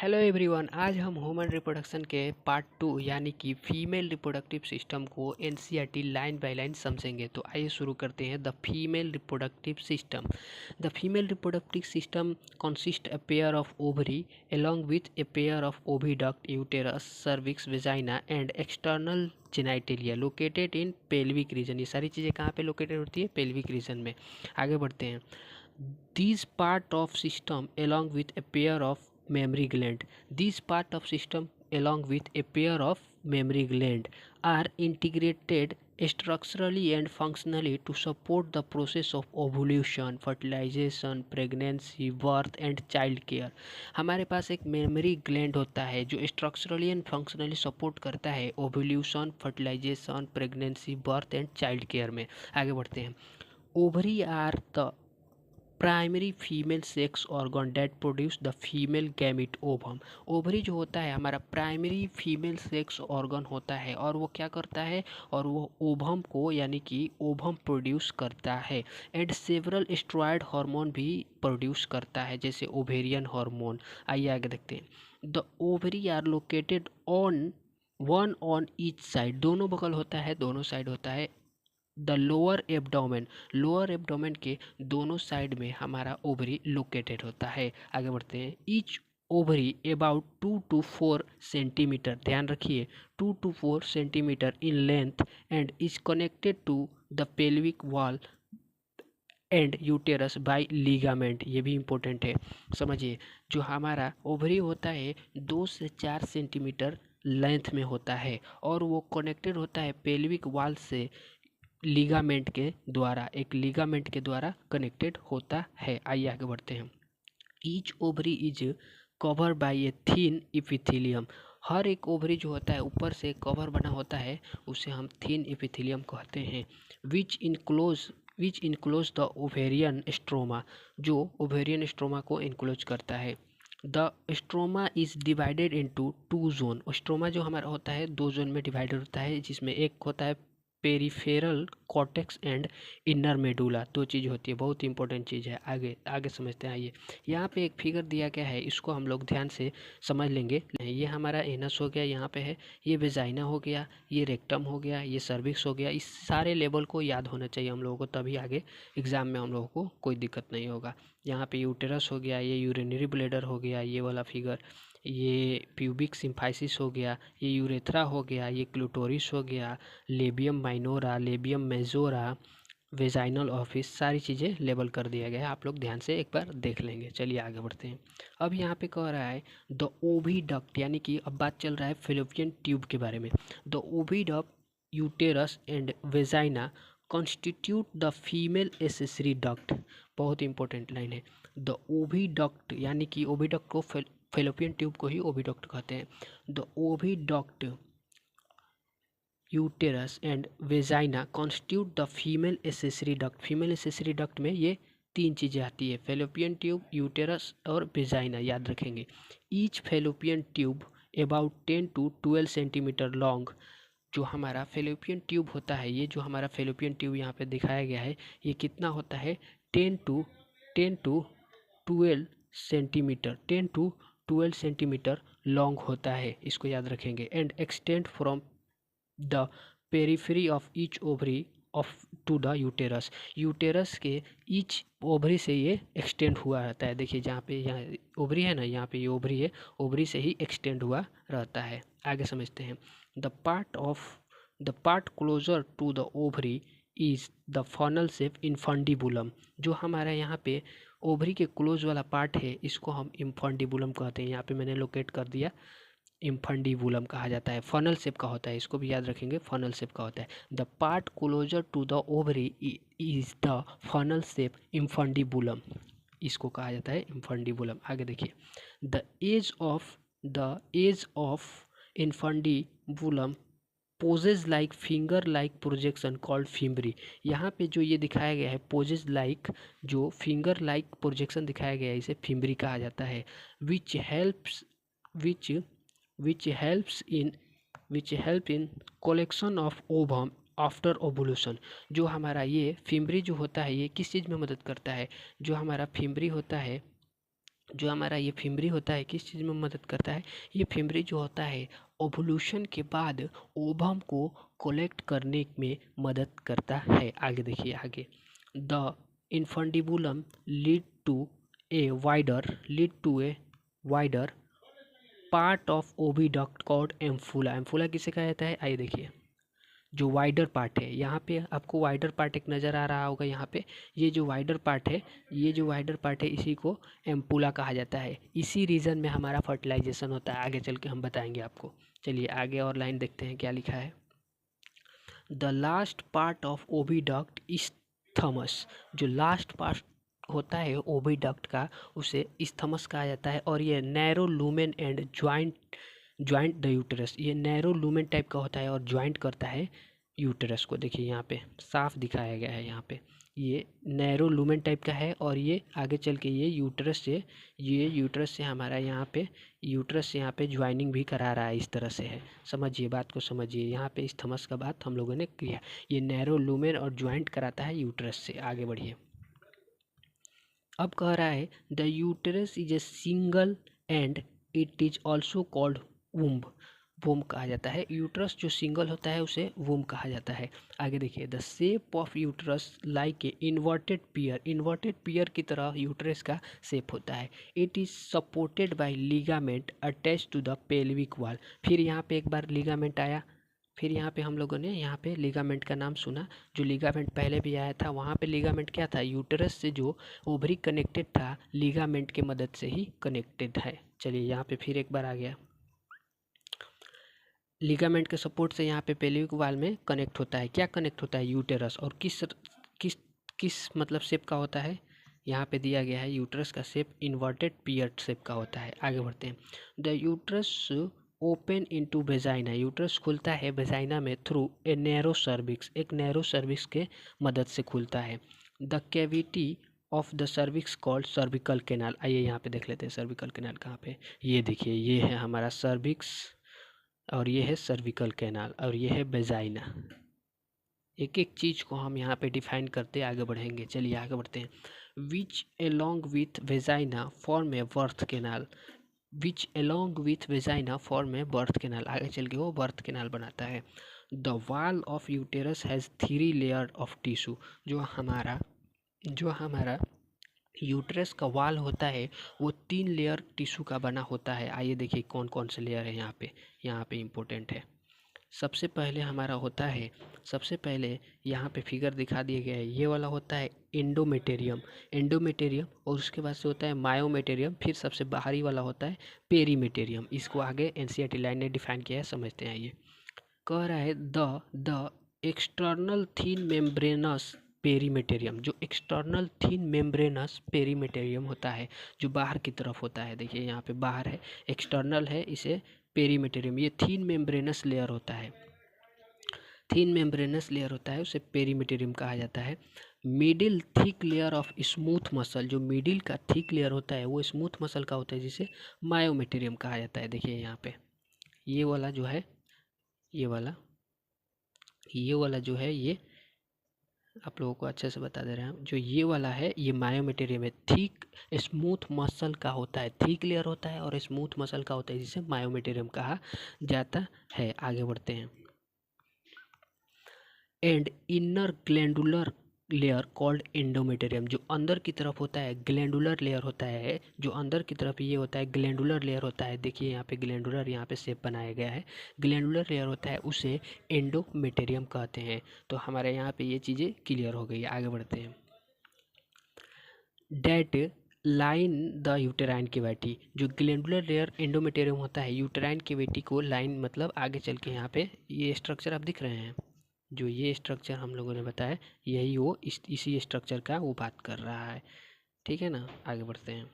Hello everyone. आज हम human reproduction के पार्ट 2 यानी कि फीमेल रिप्रोडक्टिव सिस्टम को एनसीईआरटी लाइन बाय लाइन समझेंगे। तो आइए शुरू करते हैं। The female reproductive system. The female reproductive system consist a pair of ovary along with a pair of oviduct, uterus, cervix, vagina and external genitalia located in pelvic region। ये सारी चीज़ें कहाँ पे लोकेटेड होती है? पेल्विक रीजन में। आगे बढ़ते हैं। These part of system along with a pair of mammary gland. These part of system along with a pair of mammary gland are integrated structurally and functionally to support the process of ovulation, fertilization, pregnancy, birth and child care। हमारे पास एक mammary gland होता है जो structurally and functionally support करता है ovulation, fertilisation, pregnancy, birth and child care में। आगे बढ़ते हैं। Ovary are the primary female sex organ that produce the female gamete ovum. Ovary जो होता है हमारा प्राइमरी फीमेल सेक्स ऑर्गन होता है और वो क्या करता है, और वो ओवम को यानी कि ओवम प्रोड्यूस करता है। एंड सेवरल स्टेरॉयड हार्मोन भी प्रोड्यूस करता है जैसे ओवेरियन हार्मोन। आइए आगे देखते हैं। The ovary are located on one on each side. दोनों बगल होता है, दोनों साइड होता है। द लोअर एब्डोमेन के दोनों साइड में हमारा ओवरी लोकेटेड होता है। आगे बढ़ते हैं। Each ovary about 2 to 4 centimetre, ध्यान रखिए, 2 to 4 centimetre in length and is connected to the pelvic wall and uterus by ligament. ये भी इम्पोर्टेंट है, समझिए। जो हमारा ओवरी होता है 2 से 4 सेंटीमीटर लेंथ में होता है और वो कनेक्टेड होता है पेल्विक वॉल से लिगामेंट के द्वारा, एक लिगामेंट के द्वारा कनेक्टेड होता है। आइए आगे बढ़ते हैं। Each ovary is cover by a thin epithelium. हर एक ओवरी जो होता है ऊपर से कवर बना होता है, उसे हम थिन इपिथेलियम कहते हैं। विच इनक्लोज द ओवेरियन स्ट्रोमा, जो ओवेरियन स्ट्रोमा को इनक्लोज करता है। The stroma is divided into 2 zone. Stroma जो हमारा होता है 2 जोन में डिवाइडेड होता है, जिसमें एक होता है peripheral cortex and inner medulla. दो चीज़ होती है, बहुत इंपॉर्टेंट चीज़ है। आगे आगे समझते हैं। आइए, यहाँ पे एक फिगर दिया गया है, इसको हम लोग ध्यान से समझ लेंगे। ये हमारा एनस हो गया, यहाँ पे है। ये वेजाइना हो गया, ये रेक्टम हो गया, ये सर्विक्स हो गया। इस सारे लेवल को याद होना चाहिए हम लोगों को, तभी आगे एग्जाम में हम लोगों को कोई दिक्कत नहीं होगा। यहाँ पे यूटेरस हो गया, ये यूरिनरी ब्लैडर हो गया, ये वाला फिगर, ये प्यूबिक सिम्फाइसिस हो गया, ये यूरेथ्रा हो गया, ये क्लूटोरिस हो गया, labium minora, labium majora, vaginal office, सारी चीज़ें लेबल कर दिया गया है। आप लोग ध्यान से एक बार देख लेंगे। चलिए आगे बढ़ते हैं। अब यहाँ पे कह रहा है द ओविडक्ट, यानी कि अब बात चल रहा है फेलोपियन ट्यूब के बारे में। The oviduct, uterus and vagina constitute the female accessory duct. बहुत इंपॉर्टेंट लाइन है। द ओविडक्ट यानी कि ओविडक्ट को फेलोपियन ट्यूब को ही ओविडक्ट कहते हैं। The oviduct, uterus and vagina constitute the female accessory duct. Female accessory duct में ये 3 चीज़ें आती है, फेलोपियन ट्यूब, यूटेरस और वेजाइना, याद रखेंगे। Each fallopian tube about 10 to 12 centimetre long. जो हमारा फेलोपियन ट्यूब होता है, ये जो हमारा फेलोपियन ट्यूब यहाँ पे दिखाया गया है, ये कितना होता है? 10 to 12 centimetre, 10 to 12 centimetre long होता है, इसको याद रखेंगे। And extend from the periphery of each ovary of to the uterus. Uterus के ईच ओवरी से ये एक्सटेंड हुआ रहता है। देखिए जहाँ पे यहाँ ओवरी है ना, यहाँ पे ये ओवरी है, ओवरी से ही एक्सटेंड हुआ रहता है। आगे समझते हैं। The part closer to the ovary is the funnel shape infundibulum. जो हमारा यहाँ पे ओवरी के क्लोज वाला पार्ट है, इसको हम इनफंडिबुलम कहते हैं। यहाँ पे मैंने लोकेट कर दिया, इम्फंडिबुलम कहा जाता है। फनल शेप का होता है, इसको भी याद रखेंगे, फनल शेप का होता है। The part closer to the ovary is the funnel shape infundibulum, इसको कहा जाता है इम्फंडिबुलम। आगे देखिए। The edge of infundibulum possesses like finger like projection called fimbriae. यहाँ पे जो ये दिखाया गया है पोजेज लाइक, जो फिंगर लाइक प्रोजेक्शन दिखाया गया है, इसे फिम्बरी कहा जाता है। Which helps which which helps in collection of ovum after ovulation. जो हमारा ये फिम्बरी जो होता है, ये किस चीज़ में मदद करता है? जो हमारा फिम्बरी होता है जो हमारा ये फिमरी होता है किस चीज़ में मदद करता है, ये फिमरी जो होता है ओवुलेशन के बाद ओवम को कलेक्ट करने में मदद करता है। आगे देखिए आगे, the infundibulum lead to a wider part of oviduct called ampulla. Ampulla किसे कहा जाता है, आइए देखिए, जो वाइडर पार्ट है, यहाँ पे आपको वाइडर पार्ट एक नज़र आ रहा होगा यहाँ पे, ये जो वाइडर पार्ट है, ये जो वाइडर पार्ट है इसी को एम्पुला कहा जाता है। इसी रीजन में हमारा फर्टिलाइजेशन होता है, आगे चल के हम बताएंगे आपको। चलिए आगे और लाइन देखते हैं क्या लिखा है। The last part of oviduct isthmus, जो लास्ट पार्ट होता है ओविडक्ट का उसे इस्थमस कहा जाता है। और ये narrow lumen and joint the uterus, ये नैरो लूमेन टाइप का होता है और ज्वाइंट करता है यूटरस को। देखिए यहाँ पे साफ दिखाया गया है, यहाँ पे ये नैरो लूमेन टाइप का है और ये आगे चल के ये यूटरस से हमारा यहाँ पे यूटरस से यहाँ पे ज्वाइनिंग भी करा रहा है, इस तरह से है। समझिए बात को, समझिए, यहाँ पे इस थमस का बात हम लोगों ने किया। ये नैरो लूमेन और ज्वाइंट कराता है यूटरस से। आगे बढ़िए, अब कह रहा है the uterus is a single and it is also called womb. Womb कहा जाता है, यूटरस जो सिंगल होता है उसे वुम्ब कहा जाता है। आगे देखिए, the shape of uterus like a inverted pear की तरह यूटरस का शेप होता है। It is supported by ligament attach to the pelvic wall. फिर यहाँ पे एक बार लिगामेंट आया, फिर यहाँ पे हम लोगों ने यहाँ पे लिगामेंट का नाम सुना। जो लिगामेंट पहले भी आया था, वहाँ पे लिगामेंट क्या था, यूटरस से जो ओवरी कनेक्टेड था लिगामेंट के मदद से ही कनेक्टेड है। चलिए यहाँ पे फिर एक बार आ गया, लिगामेंट के सपोर्ट से यहाँ पे पेल्विक वॉल में कनेक्ट होता है। क्या कनेक्ट होता है, यूटेरस। और किस किस मतलब शेप का होता है, यहाँ पे दिया गया है यूटरस का शेप इन्वर्टेड पियर शेप का होता है। आगे बढ़ते हैं, the uterus open into vagina, uterus खुलता है वेजाइना में थ्रू ए नैरो सर्विक्स, एक नैरो सर्विक्स के मदद से खुलता है। The cavity of the cervix called cervical canal. आइए यहाँ पे देख लेते हैं सर्विकल कैनाल कहाँ पे। ये देखिए, ये है हमारा सर्विक्स और ये है सर्विकल कैनाल और ये है वेजाइना। एक एक चीज़ को हम यहाँ पे डिफाइन करते आगे बढ़ेंगे। चलिए आगे बढ़ते हैं। Which along with vagina form a birth canal, which along with vagina form a birth canal, आगे चल के वो बर्थ कैनाल बनाता है। The wall of uterus has 3 layer of tissue, जो हमारा यूट्रस का वाल होता है वो 3 लेयर टिश्यू का बना होता है। आइए देखिए कौन कौन से लेयर है यहाँ पे इम्पोर्टेंट है। सबसे पहले हमारा होता है, सबसे पहले यहाँ पे फिगर दिखा दिए गए हैं, ये वाला होता है एंडोमेटेरियम और उसके बाद से होता है मायोमेटेरियम, फिर सबसे बाहरी वाला होता है पेरीमेटेरियम। इसको आगे एनसीईआरटी लाइन ने डिफाइन किया है, समझते हैं। ये कह रहा है द एक्सटर्नल थिन मेम्ब्रेनस पेरीमेटेरियम, जो एक्सटर्नल थिन मेम्ब्रेनस पेरीमेटेरियम होता है जो बाहर की तरफ होता है। देखिए यहाँ पे बाहर है, एक्सटर्नल है, इसे पेरीमेटेरियम, ये थिन मेम्ब्रेनस लेयर होता है, थिन मेम्ब्रेनस लेयर होता है, उसे पेरीमेटेरियम कहा जाता है। Middle thick layer of smooth muscle, जो मिडिल का थिक लेयर होता है वो स्मूथ मसल का होता है जिसे मायोमेटेरियम कहा जाता है। देखिए यहाँ पे ये वाला जो है, ये वाला जो है, ये आप लोगों को अच्छे से बता दे रहे हैं। जो ये वाला है ये मायोमेटेरियम है, थिक स्मूथ मसल का होता है, थिक लेयर होता है और स्मूथ मसल का होता है जिसे मायोमेटेरियम कहा जाता है। आगे बढ़ते हैं। And inner glandular layer called endometrium, जो अंदर की तरफ होता है ग्लैंडुलर लेयर होता है, जो अंदर की तरफ ये होता है ग्लैंडुलर लेयर होता है। देखिए यहाँ पे ग्लैंडुलर, यहाँ पे शेप बनाया गया है, ग्लैंडुलर लेयर होता है उसे एंडोमेटेरियम कहते हैं। तो हमारे यहाँ पे ये चीज़ें क्लियर हो गई। आगे बढ़ते हैं। That line the uterine cavity, जो ग्लैंडुलर लेयर एंडोमेटेरियम होता है यूटेराइन कैविटी को लाइन, मतलब आगे चल के यहाँ पे ये स्ट्रक्चर आप दिख रहे हैं, जो ये स्ट्रक्चर हम लोगों ने बताया यही वो इसी स्ट्रक्चर का वो बात कर रहा है। ठीक है ना, आगे बढ़ते हैं।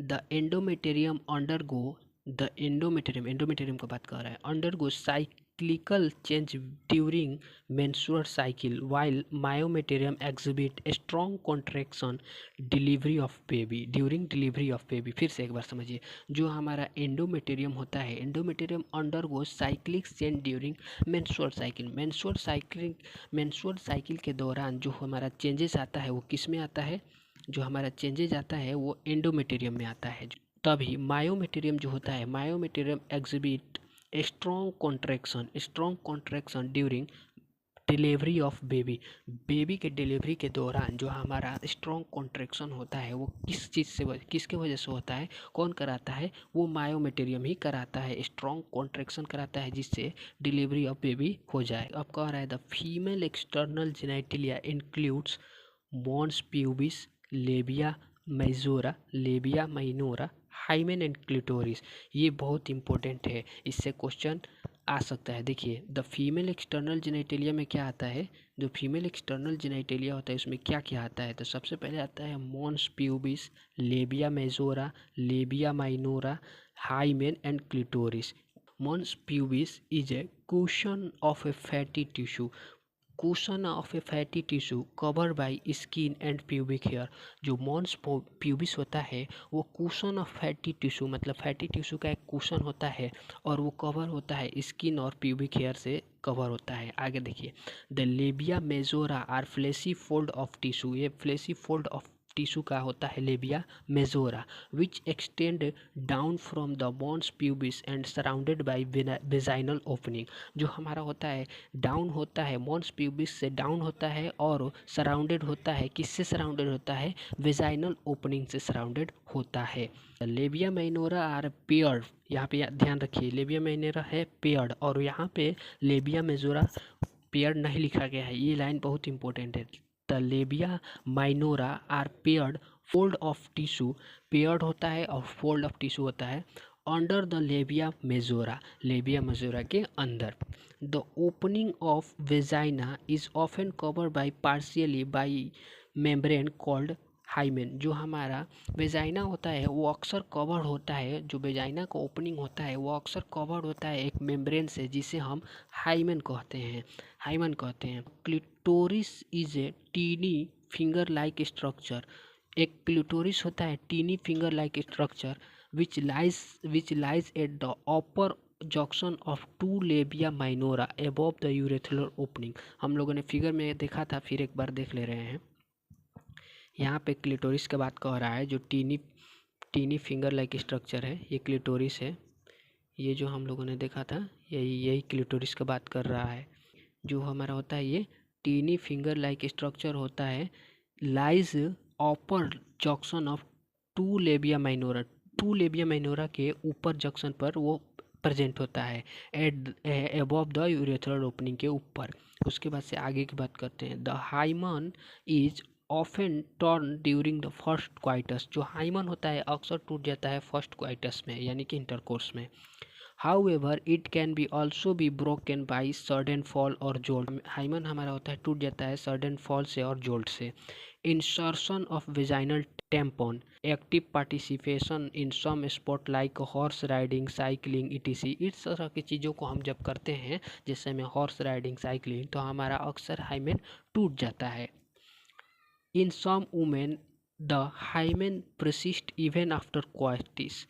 The endometrium undergo, the endometrium का बात कर रहा है, undergo cyclical change during menstrual cycle while myometrium exhibit strong contraction during delivery of baby. फिर से एक बार समझिए, जो हमारा एंडोमेटेरियम होता है, endometrium undergo cyclic change during menstrual cycle के दौरान जो हमारा चेंजेस आता है वो किस में आता है, जो हमारा चेंजेज आता है वो एंडोमेटेरियम में आता है। तभी मायोमेटेरियम जो होता है, myometrium exhibit strong contraction during delivery of baby. Baby के डिलीवरी के दौरान जो हमारा स्ट्रॉन्ग कॉन्ट्रैक्शन होता है वो किस चीज़ से किसके वजह से होता है, कौन कराता है, वो मायोमेटेरियम ही कराता है, स्ट्रॉन्ग कॉन्ट्रैक्शन कराता है जिससे डिलीवरी ऑफ बेबी हो जाए। अब कह रहा है the female external genitalia includes mons pubis, labia minora, hymen and clitoris. ये बहुत इंपॉर्टेंट है, इससे क्वेश्चन आ सकता है। देखिए द फीमेल एक्सटर्नल जेनिटेलिया में क्या आता है, जो फीमेल एक्सटर्नल जेनिटेलिया होता है उसमें क्या क्या आता है, तो सबसे पहले आता है mons pubis, labia majora, labia minora, hymen and clitoris. Mons pubis is a cushion of a fatty tissue, cushion of a fatty tissue covered by skin and pubic hair। जो मॉन्स प्यूबिस होता है वो cushion of fatty tissue मतलब fatty tissue का एक cushion होता है और वो कवर होता है स्किन और प्यूबिक हेयर से कवर होता है। आगे देखिए the labia majora are fleshy fold of tissue, ये फ्लेशी फोल्ड ऑफ टिश्यू का होता है labia majora, which extend down from the mons pubis and surrounded by vaginal opening. जो हमारा होता है डाउन होता है, मॉन्स प्यूबिस से डाउन होता है और सराउंडेड होता है, किससे सराउंडेड होता है, वेजाइनल ओपनिंग से सराउंडेड होता है। लेबिया माइनोरा आर पेयर्ड, यहाँ पे ध्यान रखिए लेबिया माइनोरा है पेयर्ड और यहाँ पे लेबिया मेजोरा पेयर्ड नहीं लिखा गया है, ये लाइन बहुत इंपॉर्टेंट है। The labia minora are paired fold of tissue, paired होता है और फोल्ड ऑफ टिश्यू होता है अंडर द लेबिया मेजोरा के अंदर। The opening of vagina is often covered by partially by membrane called hymen. जो हमारा वेजाइना होता है वो अक्सर कवर्ड होता है, जो वेजाइना का ओपनिंग होता है वो अक्सर कवर्ड होता है एक मेम्ब्रेन से जिसे हम हाइमेन कहते हैं। Clitoris is a tiny finger like structure, एक क्लिटोरिस होता है tiny finger like structure which lies at the upper junction of two labia minora above the urethral opening। हम लोगों ने फिगर में देखा था, फिर एक बार देख ले रहे हैं। यहाँ पे क्लिटोरिस की बात कह रहा है, जो टीनी फिंगर लाइक स्ट्रक्चर है ये क्लिटोरिस है। ये जो हम लोगों ने देखा था यही क्लिटोरिस की बात कर रहा है। जो हमारा होता है ये टीनी फिंगर लाइक स्ट्रक्चर होता है, lies upper junction of two labia minora के ऊपर जंक्शन पर वो प्रेजेंट होता है, at above the urethral opening के ऊपर। उसके बाद से आगे की बात करते हैं। The hymen is often torn during the first coitus, जो हाइमन होता है अक्सर टूट जाता है फर्स्ट क्वाइटस में यानी कि इंटरकोर्स में। However, it can be also be broken by sudden fall और jolt। हाइमन हमारा होता है टूट जाता है सडन फॉल से और जोल्ट से। Insertion of vaginal tampon, active participation in some sport like horse riding, cycling ETC. इस तरह की चीज़ों को हम जब करते हैं जैसे में हॉर्स राइडिंग, साइकिलिंग, तो हमारा अक्सर हाइमेन टूट जाता है। In some women the hymen persist even after coitus.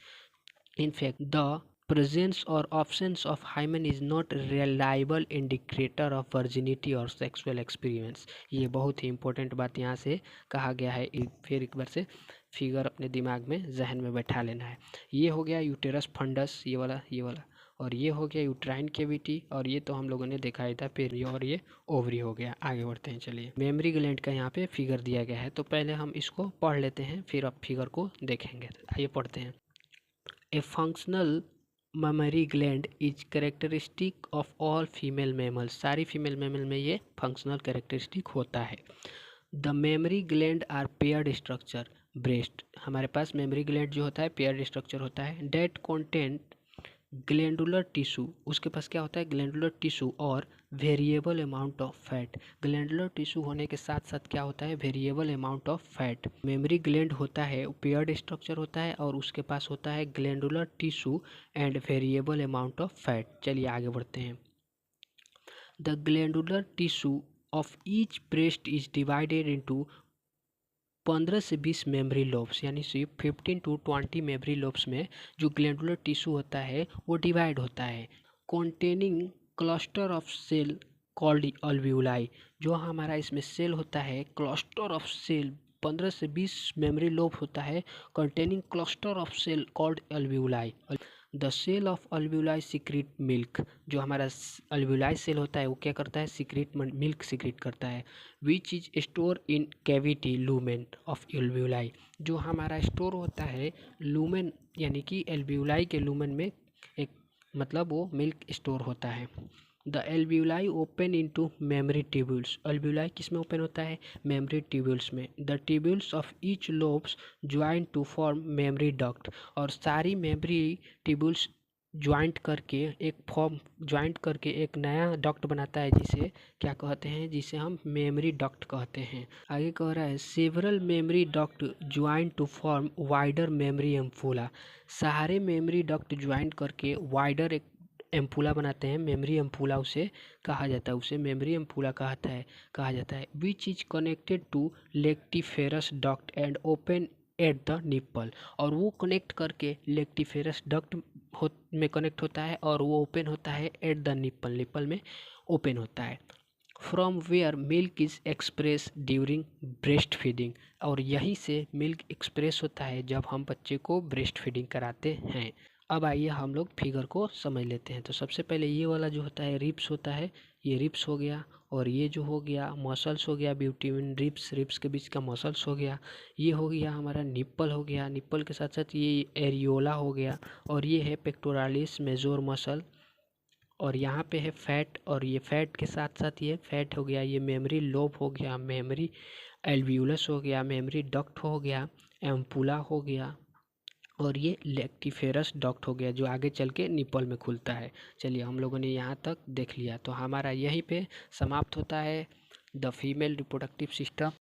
In fact, the presence or absence of hymen is not a reliable indicator of virginity or sexual experience। ये बहुत ही important बात यहाँ से कहा गया है, फिर एक बार से फिगर अपने दिमाग में जहन में बैठा लेना है। ये हो गया यूटेरस फंडस, ये वाला और ये हो गया यूट्राइन कैविटी, और ये तो हम लोगों ने देखा ही था। फिर ये ओवरी हो गया। आगे बढ़ते हैं, चलिए। मेमरी ग्लैंड का यहाँ पे फिगर दिया गया है, तो पहले हम इसको पढ़ लेते हैं फिर अब फिगर को देखेंगे। आइए पढ़ते हैं। A functional mammary gland is characteristic of all female mammals। सारी फीमेल मैमल में ये फंक्शनल कैरेक्टरिस्टिक होता है। The mammary gland are paired structure, breast हमारे पास मेमरी ग्लैंड जो होता है पेयर्ड स्ट्रक्चर होता है। डेट कॉन्टेंट ग्लैंडुलर टिश्यू, उसके पास क्या होता है ग्लैंडुलर टिश्यू और variable amount of fat. Glandular tissue होने के साथ साथ क्या होता है variable amount of fat. Mammary gland होता है पेयर्ड स्ट्रक्चर होता है और उसके पास होता है glandular tissue and variable amount of fat. चलिए आगे बढ़ते हैं। The glandular tissue of each breast is divided into 15 से 20 मेमरी लोब्स, यानी सिर्फ 15 to 20 मेमरी लोब्स में जो ग्लैंडुलर टिश्यू होता है वो डिवाइड होता है। Containing cluster of cell called alveoli, जो हमारा इसमें सेल होता है क्लस्टर ऑफ सेल 15 से 20 मेमोरी लोब होता है containing cluster of cell called alveoli. The cell of alveoli secrete milk. जो हमारा अल्वियोलाई सेल होता है वो क्या करता है, सीक्रेट मिल्क सीक्रेट करता है। Which is store in cavity lumen of alveoli. जो हमारा स्टोर होता है लूमेन यानी कि अल्वियोलाई के लूमेन में, एक मतलब वो मिल्क स्टोर होता है। The alveoli open into mammary tubules. Alveoli किस में ओपन होता है, मेमोरी ट्यूब्यूल्स में। The tubules of each lobes join to form mammary duct. और सारी मेमोरी ट्यूब्यूल्स ज्वाइंट करके एक नया डक्ट बनाता है, जिसे क्या कहते हैं, जिसे हम मेमोरी डक्ट कहते हैं। आगे कह रहा है several mammary duct join to form wider mammary ampulla. सारे मेमोरी डक्ट ज्वाइंट करके वाइडर एक एम्पूला बनाते हैं, मेमोरी एम्पूला उसे कहा जाता है, उसे मेमोरी एम्पूला कहा जाता है। Which is connected to lactiferous duct and open at the nipple. और वो कनेक्ट करके लेक्टिफेरस डक्ट में कनेक्ट होता है और वो ओपन होता है एट द निप्पल, निप्पल में ओपन होता है। From where milk is express during breast feeding. और यहीं से मिल्क एक्सप्रेस होता है जब हम बच्चे को ब्रेस्ट फीडिंग कराते हैं। अब आइए हम लोग फिगर को समझ लेते हैं। तो सबसे पहले ये वाला जो होता है रिब्स होता है, ये रिब्स हो गया। और ये जो हो गया मसल्स हो गया बिटवीन रिब्स के बीच का मसल्स हो गया। ये हो गया हमारा निप्पल हो गया, निप्पल के साथ साथ ये एरियोला हो गया। और ये है पेक्टोरालिस मेजोर मसल। और यहाँ पे है फैट, और ये फैट के साथ साथ ये फैट हो गया। ये मेमोरी लोब हो गया, मेमोरी एल्वियोलस हो गया, मेमोरी डक्ट हो गया, एम्पुला हो गया। और ये लेक्टिफेरस डक्ट हो गया जो आगे चल के निप्पल में खुलता है। चलिए हम लोगों ने यहाँ तक देख लिया, तो हमारा यहीं पे समाप्त होता है द फीमेल रिप्रोडक्टिव सिस्टम।